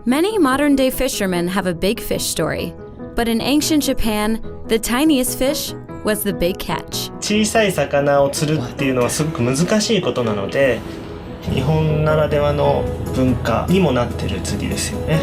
Many modern-day fishermen have a big fish story, but in ancient Japan, the tiniest fish was the big catch. 小さい魚を釣るっていうのはすごく難しいことなので、日本ならではの文化にもなってる釣りですよね。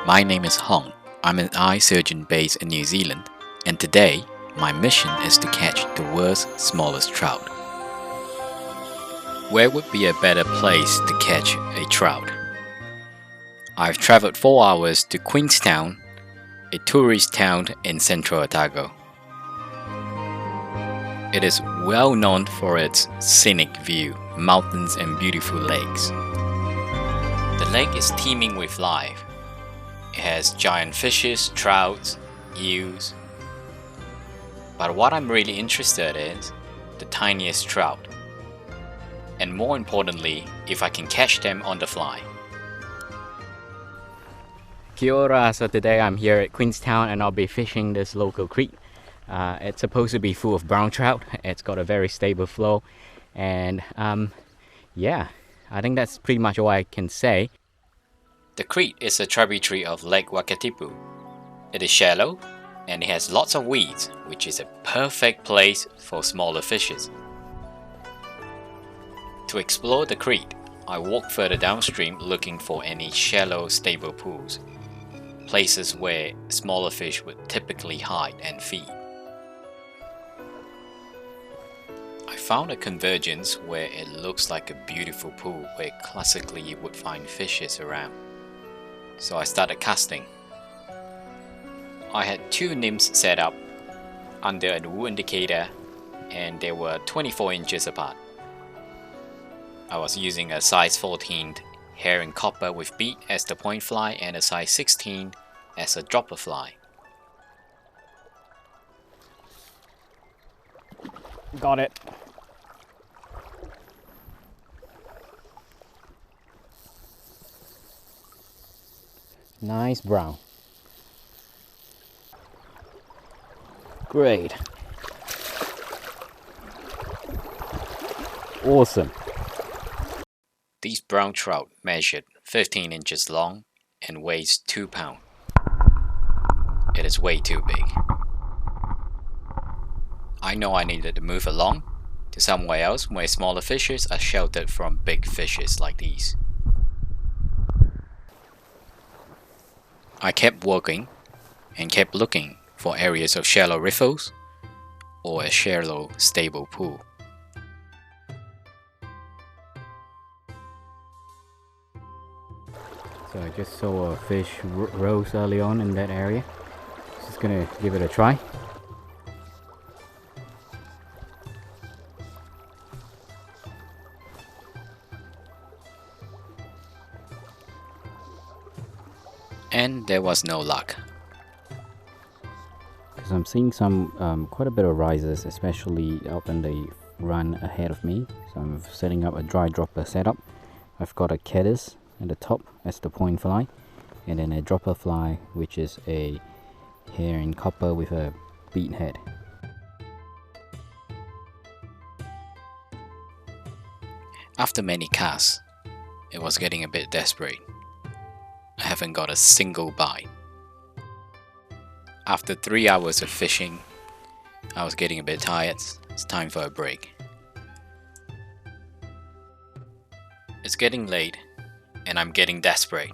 My name is Hong. I'm an eye surgeon based in New Zealand, and today, my mission is to catch the world's smallest trout. Where would be a better place to catch a trout? I've traveled 4 hours to Queenstown, a tourist town in central Otago. It is well known for its scenic view, mountains and beautiful lakes. The lake is teeming with life. It has giant fishes, trouts, eels. But what I'm really interested in is the tiniest trout. And more importantly, if I can catch them on the fly. Kia ora, so today I'm here at Queenstown and I'll be fishing this local creek. It's supposed to be full of brown trout. It's got a very stable flow. And yeah, I think that's pretty much all I can say. The creek is a tributary of Lake Wakatipu. It is shallow and it has lots of weeds, which is a perfect place for smaller fishes. To explore the creek, I walk further downstream looking for any shallow, stable pools, places where smaller fish would typically hide and feed. I found a convergence where it looks like a beautiful pool where classically you would find fishes around. So I started casting. I had 2 nymphs set up under a wood indicator and they were 24 inches apart. I was using a size 14 herring copper with bead as the point fly and a size 16 as a dropper fly. Got it. Nice brown. Great. Awesome. These brown trout measured 15 inches long and weighs 2 pounds. It is way too big. I know I needed to move along to somewhere else where smaller fishes are sheltered from big fishes like these. I kept walking and kept looking for areas of shallow riffles or a shallow stable pool. So I just saw a fish rose early on in that area. Just gonna give it a try. And there was no luck. Because I'm seeing some quite a bit of rises, especially up in the run ahead of me. So I'm setting up a dry dropper setup. I've got a caddis at the top as the point fly, and then a dropper fly which is a herring copper with a bead head. After many casts, it was getting a bit desperate. I haven't got a single bite. After 3 hours of fishing, I was getting a bit tired. It's time for a break. It's getting late and I'm getting desperate.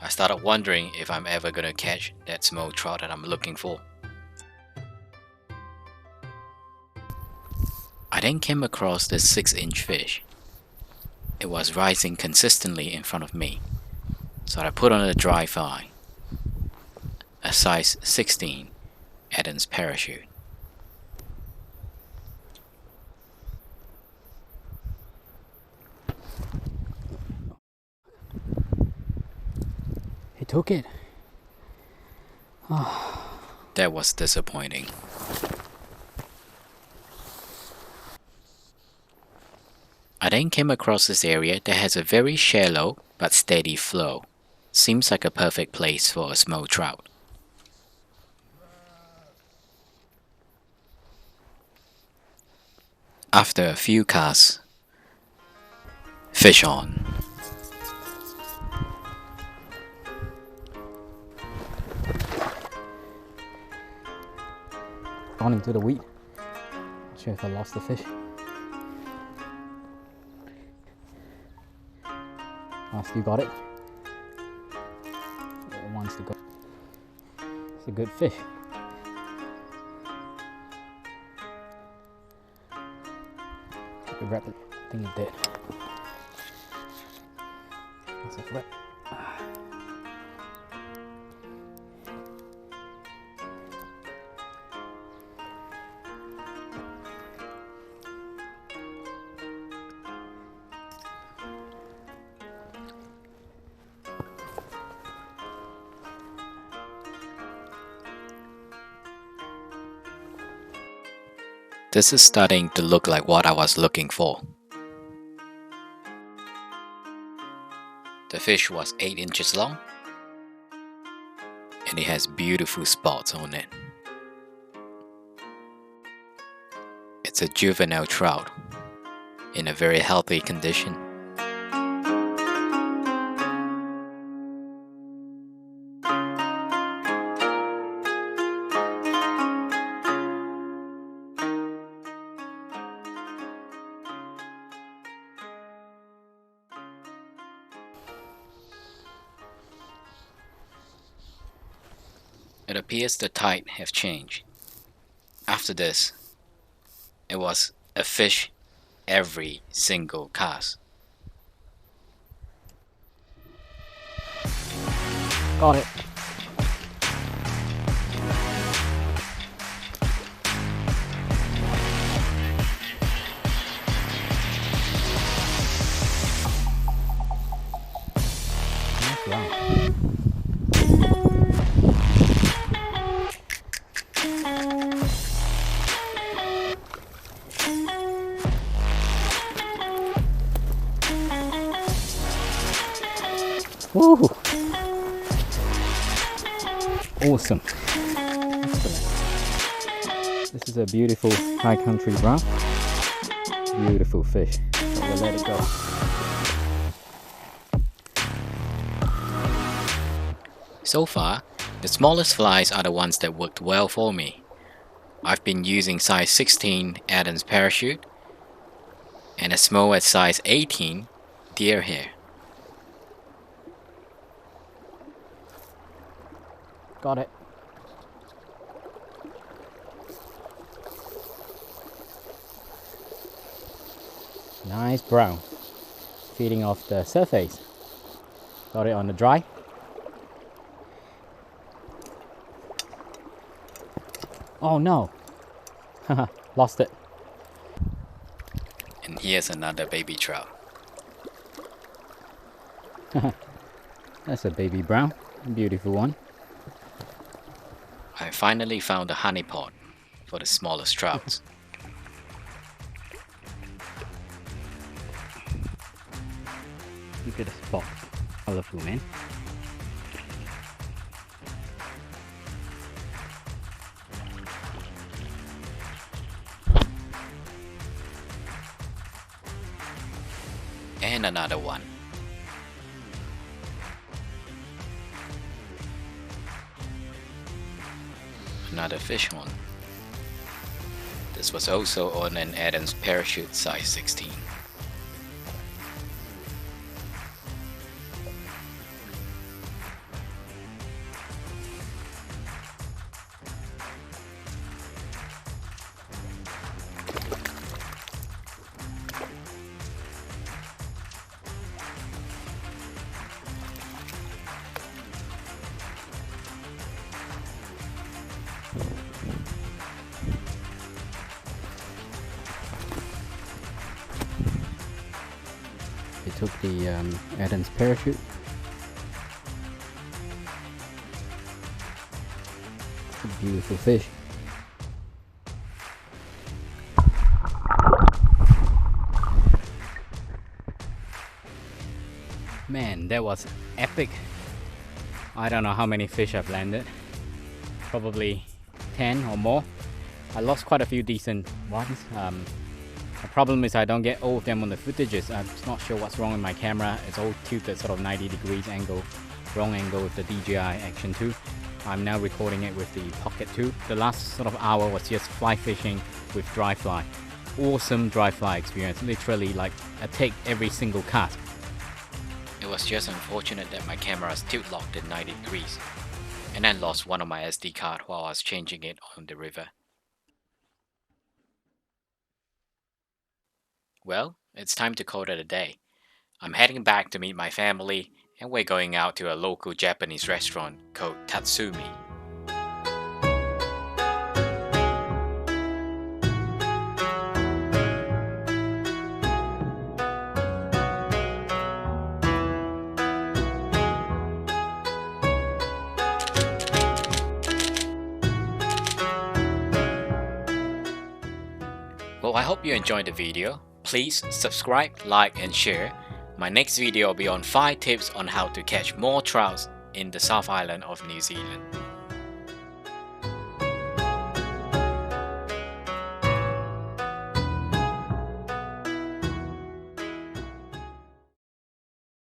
I started wondering if I'm ever gonna catch that small trout that I'm looking for. I then came across this 6-inch fish. It was rising consistently in front of me. So I put on a dry fly, a size 16 Adam's parachute. He took it. Oh. That was disappointing. I I then came across this area that has a very shallow but steady flow. Seems like a perfect place for a small trout. After a few casts, fish on. Gone into the weed. Not sure if I lost the fish. Oh, still got it. It wants to go. It's a good fish. The rabbit, I think it did. That's a flip. This is starting to look like what I was looking for. The fish was 8 inches long and it has beautiful spots on it. It's a juvenile trout in a very healthy condition. It appears the tide have changed. After this, it was a fish every single cast. Got it. Nice round. Woo! Awesome. Excellent. This is a beautiful high country brown. Beautiful fish. So we'll let it go. So far, the smallest flies are the ones that worked well for me. I've been using size 16 Adam's parachute and as small as size 18 deer hair. Got it. Nice brown. Feeding off the surface. Got it on the dry. Oh no. Lost it. And here's another baby trout. That's a baby brown. Beautiful one. I finally found a honey pot for the smallest trouts. Look at the spot. Colorful, man. And another one. Another fish one. This was also on an Adam's parachute size 16. They took the Adam's parachute. It's a beautiful fish. That was epic. I don't know how many fish I've landed. Probably 10 or more. I lost quite a few decent ones. The problem is I don't get all of them on the footages. I'm just not sure what's wrong with my camera. It's all tilted sort of 90 degrees angle, wrong angle with the DJI Action 2. I'm now recording it with the Pocket 2. The last sort of hour was just fly fishing with dry fly. Awesome dry fly experience. Literally like I take every single cast. It was just unfortunate that my camera is tilt locked at 90 degrees, and I lost one of my SD card while I was changing it on the river. Well, it's time to call it a day. I'm heading back to meet my family, and we're going out to a local Japanese restaurant called Tatsumi. Well, I hope you enjoyed the video. Please subscribe, like and share. My next video will be on 5 tips on how to catch more trouts in the South Island of New Zealand.